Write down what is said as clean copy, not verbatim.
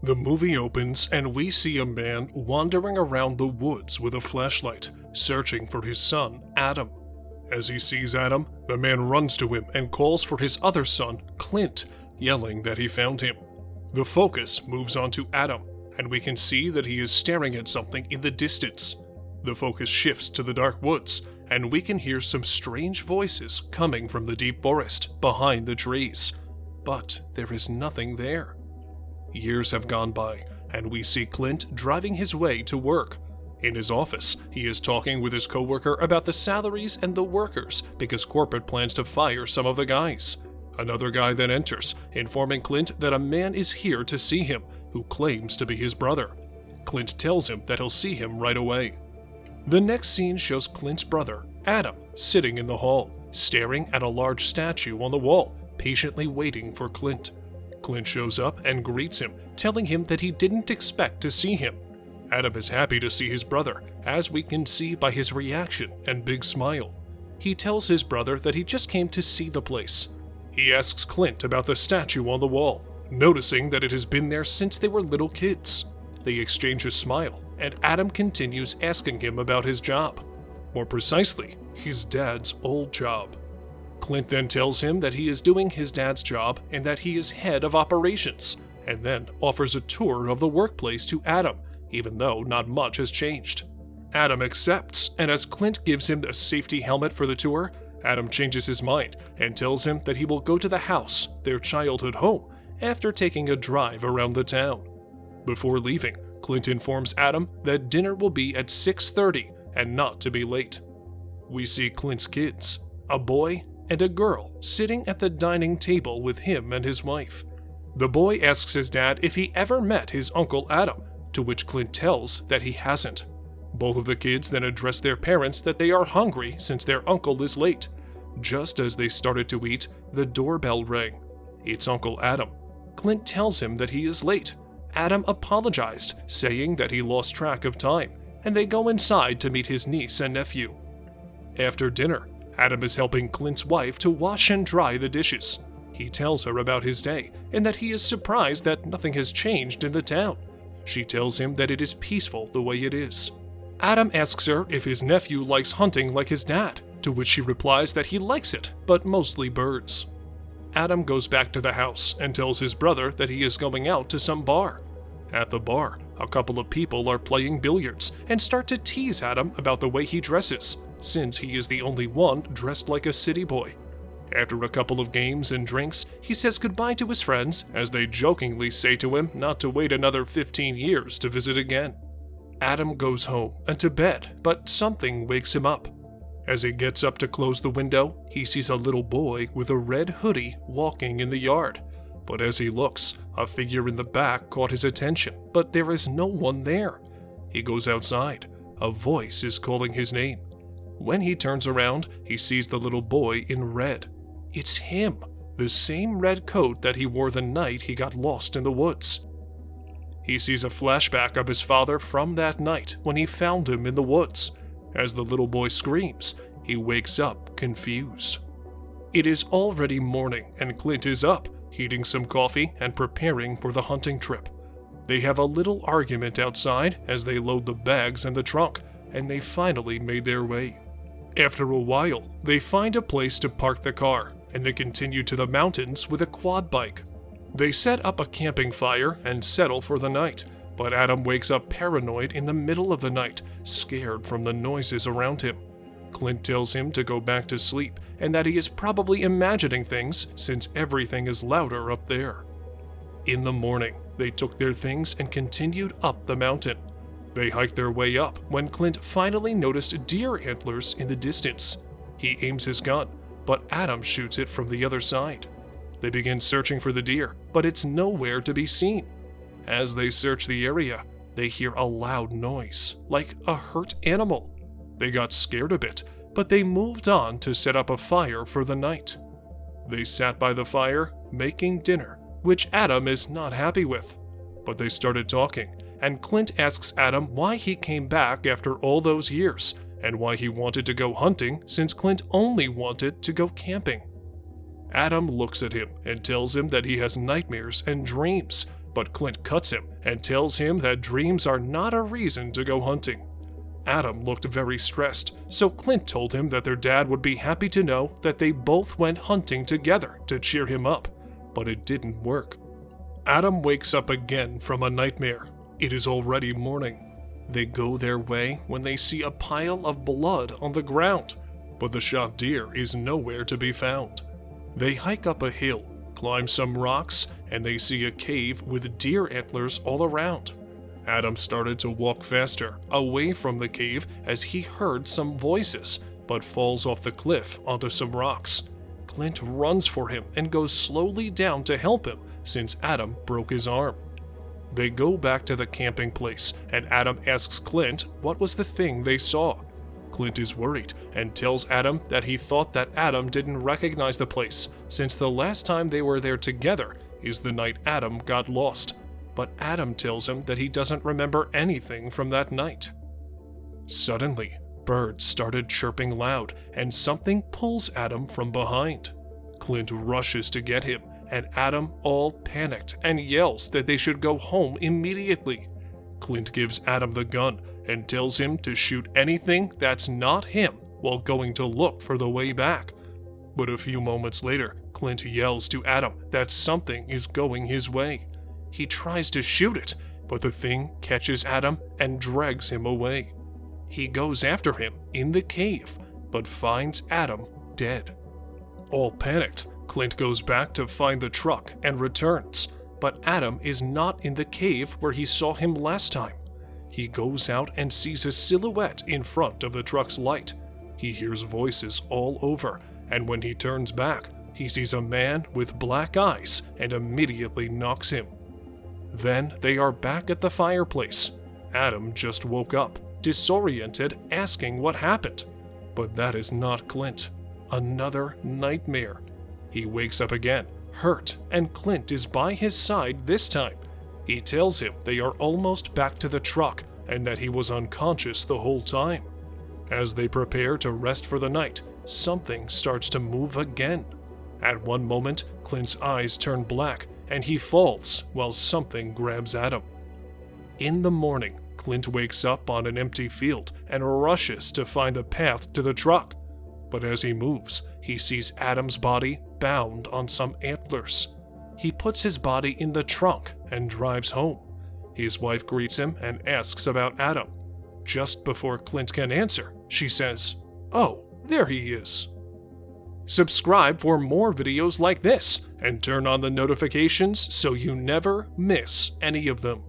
The movie opens and we see a man wandering around the woods with a flashlight, searching for his son, Adam. As he sees Adam, the man runs to him and calls for his other son, Clint, yelling that he found him. The focus moves on to Adam, and we can see that he is staring at something in the distance. The focus shifts to the dark woods, and we can hear some strange voices coming from the deep forest behind the trees. But there is nothing there. Years have gone by, and we see Clint driving his way to work. In his office, he is talking with his coworker about the salaries and the workers because corporate plans to fire some of the guys. Another guy then enters, informing Clint that a man is here to see him, who claims to be his brother. Clint tells him that he'll see him right away. The next scene shows Clint's brother, Adam, sitting in the hall, staring at a large statue on the wall, patiently waiting for Clint. Clint shows up and greets him, telling him that he didn't expect to see him. Adam is happy to see his brother, as we can see by his reaction and big smile. He tells his brother that he just came to see the place. He asks Clint about the statue on the wall, noticing that it has been there since they were little kids. They exchange a smile, and Adam continues asking him about his job. More precisely, his dad's old job. Clint then tells him that he is doing his dad's job and that he is head of operations, and then offers a tour of the workplace to Adam, even though not much has changed. Adam accepts, and as Clint gives him a safety helmet for the tour, Adam changes his mind and tells him that he will go to the house, their childhood home, after taking a drive around the town. Before leaving, Clint informs Adam that dinner will be at 6:30 and not to be late. We see Clint's kids, a boy and a girl, sitting at the dining table with him and his wife. The boy asks his dad if he ever met his uncle Adam, to which Clint tells that he hasn't. Both of the kids then address their parents that they are hungry since their uncle is late. Just as they started to eat, the doorbell rang. It's Uncle Adam. Clint tells him that he is late. Adam apologized, saying that he lost track of time, and they go inside to meet his niece and nephew. After dinner, Adam is helping Clint's wife to wash and dry the dishes. He tells her about his day and that he is surprised that nothing has changed in the town. She tells him that it is peaceful the way it is. Adam asks her if his nephew likes hunting like his dad, to which she replies that he likes it, but mostly birds. Adam goes back to the house and tells his brother that he is going out to some bar. At the bar, a couple of people are playing billiards and start to tease Adam about the way he dresses, since he is the only one dressed like a city boy. After a couple of games and drinks, he says goodbye to his friends as they jokingly say to him not to wait another 15 years to visit again. Adam goes home and to bed, but something wakes him up. As he gets up to close the window, he sees a little boy with a red hoodie walking in the yard. But as he looks, a figure in the back caught his attention, but there is no one there. He goes outside. A voice is calling his name. When he turns around, he sees the little boy in red. It's him, the same red coat that he wore the night he got lost in the woods. He sees a flashback of his father from that night when he found him in the woods. As the little boy screams, he wakes up confused. It is already morning and Clint is up, heating some coffee and preparing for the hunting trip. They have a little argument outside as they load the bags in the trunk, and they finally made their way. After a while, they find a place to park the car, and they continue to the mountains with a quad bike. They set up a camping fire and settle for the night, but Adam wakes up paranoid in the middle of the night, scared from the noises around him. Clint tells him to go back to sleep and that he is probably imagining things since everything is louder up there. In the morning, they took their things and continued up the mountain. They hiked their way up when Clint finally noticed deer antlers in the distance. He aims his gun, but Adam shoots it from the other side. They begin searching for the deer, but it's nowhere to be seen. As they search the area, they hear a loud noise, like a hurt animal. They got scared a bit, but they moved on to set up a fire for the night. They sat by the fire, making dinner, which Adam is not happy with. But they started talking, and Clint asks Adam why he came back after all those years, and why he wanted to go hunting since Clint only wanted to go camping. Adam looks at him and tells him that he has nightmares and dreams, but Clint cuts him and tells him that dreams are not a reason to go hunting. Adam looked very stressed, so Clint told him that their dad would be happy to know that they both went hunting together to cheer him up, but it didn't work. Adam wakes up again from a nightmare. It is already morning. They go their way when they see a pile of blood on the ground, but the shot deer is nowhere to be found. They hike up a hill, climb some rocks, and they see a cave with deer antlers all around. Adam started to walk faster, away from the cave, as he heard some voices, but falls off the cliff onto some rocks. Clint runs for him and goes slowly down to help him, since Adam broke his arm. They go back to the camping place, and Adam asks Clint what was the thing they saw. Clint is worried and tells Adam that he thought that Adam didn't recognize the place, since the last time they were there together is the night Adam got lost. But Adam tells him that he doesn't remember anything from that night. Suddenly, birds started chirping loud, and something pulls Adam from behind. Clint rushes to get him, and Adam, all panicked, and yells that they should go home immediately. Clint gives Adam the gun and tells him to shoot anything that's not him while going to look for the way back. But a few moments later, Clint yells to Adam that something is going his way. He tries to shoot it, but the thing catches Adam and drags him away. He goes after him in the cave, but finds Adam dead. All panicked, Clint goes back to find the truck and returns, but Adam is not in the cave where he saw him last time. He goes out and sees a silhouette in front of the truck's light. He hears voices all over, and when he turns back, he sees a man with black eyes and immediately knocks him. Then they are back at the fireplace. Adam just woke up, disoriented, asking what happened. But that is not Clint. Another nightmare. He wakes up again, hurt, and Clint is by his side this time. He tells him they are almost back to the truck and that he was unconscious the whole time. As they prepare to rest for the night, something starts to move again. At one moment, Clint's eyes turn black and he falls while something grabs at him. In the morning, Clint wakes up on an empty field and rushes to find the path to the truck. But as he moves, he sees Adam's body bound on some antlers. He puts his body in the trunk and drives home. His wife greets him and asks about Adam. Just before Clint can answer, she says, "Oh, there he is." Subscribe for more videos like this and turn on the notifications so you never miss any of them.